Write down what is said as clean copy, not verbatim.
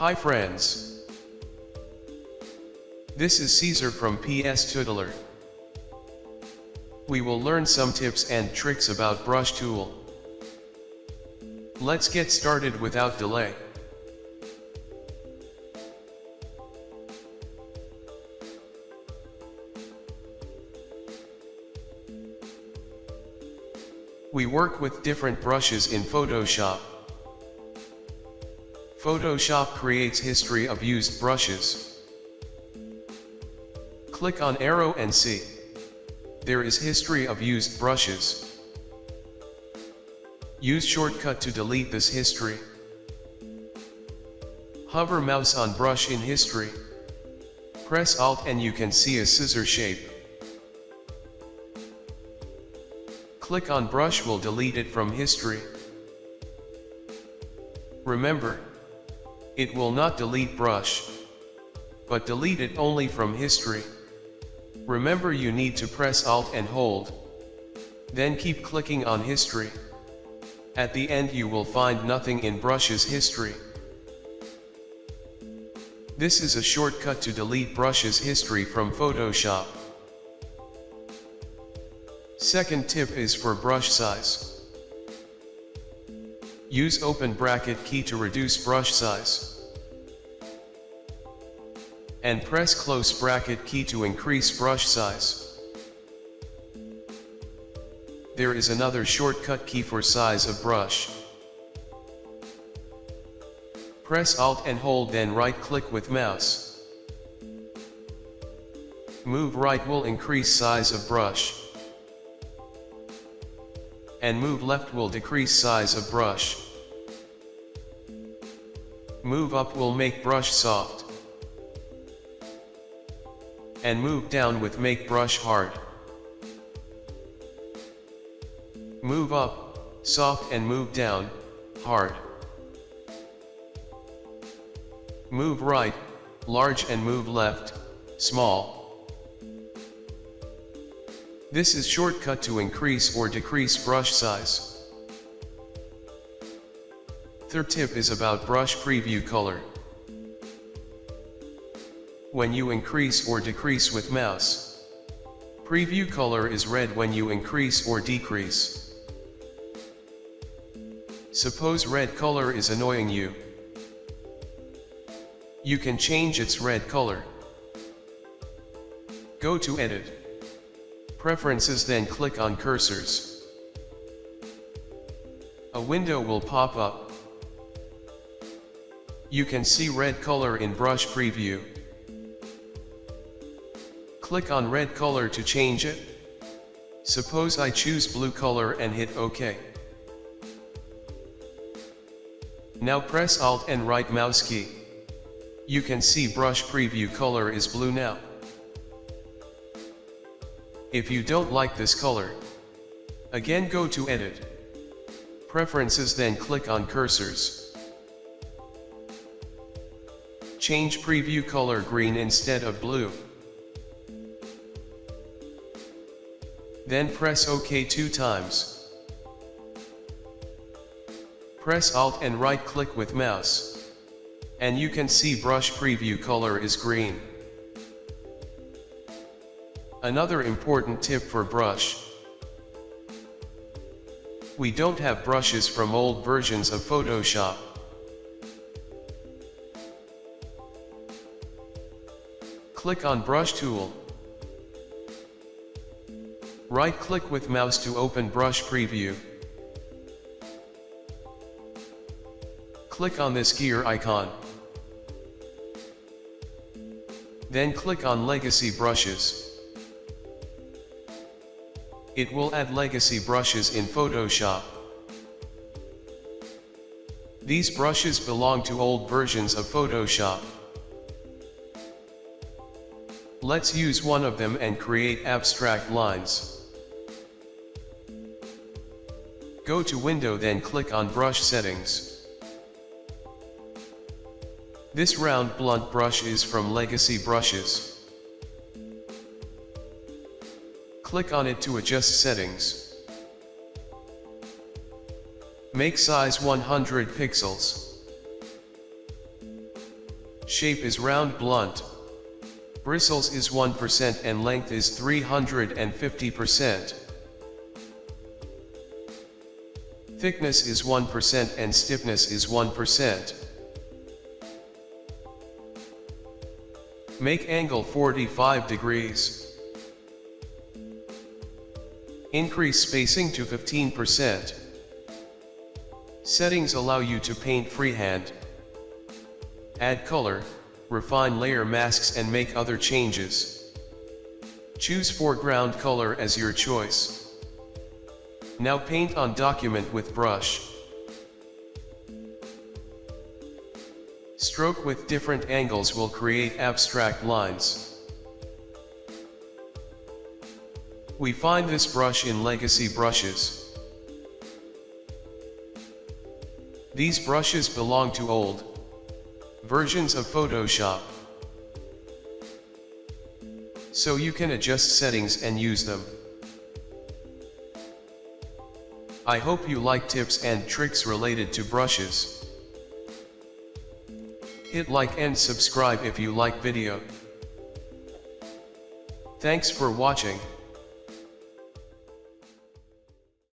Hi friends. This is Caesar from PS Tutelar. We will learn some tips and tricks about brush tool. Let's get started without delay. We work with different brushes in Photoshop. Photoshop creates history of used brushes. Click on arrow and see. There is history of used brushes. Use shortcut to delete this history. Hover mouse on brush in history. Press Alt and you can see a scissor shape. Click on brush will delete it from history. Remember, it will not delete brush, but delete it only from history. Remember you need to press Alt and hold. Then keep clicking on history. At the end you will find nothing in brush's history. This is a shortcut to delete brush's history from Photoshop. Second tip is for brush size. Use open bracket key to reduce brush size. And press close bracket key to increase brush size. There is another shortcut key for size of brush. Press Alt and hold, then right click with mouse. Move right will increase size of brush. And move left will decrease size of brush. Move up will make brush soft. And move down with make brush hard. Move up, soft, and move down, hard. Move right, large, and move left, small. This is shortcut to increase or decrease brush size. Third tip is about brush preview color. When you increase or decrease with mouse, preview color is red when you increase or decrease. Suppose red color is annoying you. You can change its red color. Go to Edit, Preferences, then click on Cursors. A window will pop up. You can see red color in brush preview. Click on red color to change it. Suppose I choose blue color and hit OK. Now press Alt and right mouse key. You can see brush preview color is blue now. If you don't like this color, again go to Edit, Preferences, then click on Cursors. Change preview color green instead of blue. Then press OK 2 times. Press Alt and right click with mouse. And you can see brush preview color is green. Another important tip for brush. We don't have brushes from old versions of Photoshop. Click on Brush tool. Right click with mouse to open brush preview. Click on this gear icon. Then click on Legacy Brushes. It will add legacy brushes in Photoshop. These brushes belong to old versions of Photoshop. Let's use one of them and create abstract lines. Go to Window, then click on Brush Settings. This round blunt brush is from Legacy Brushes. Click on it to adjust settings. Make size 100 pixels. Shape is round blunt. Bristles is 1% and length is 350%. Thickness is 1% and stiffness is 1%. Make angle 45 degrees. Increase spacing to 15%. Settings allow you to paint freehand. Add color, refine layer masks and make other changes. Choose foreground color as your choice. Now paint on document with brush. Stroke with different angles will create abstract lines. We find this brush in Legacy Brushes. These brushes belong to old versions of Photoshop, so you can adjust settings and use them. I hope you like tips and tricks related to brushes. Hit like and subscribe if you like video. Thanks for watching.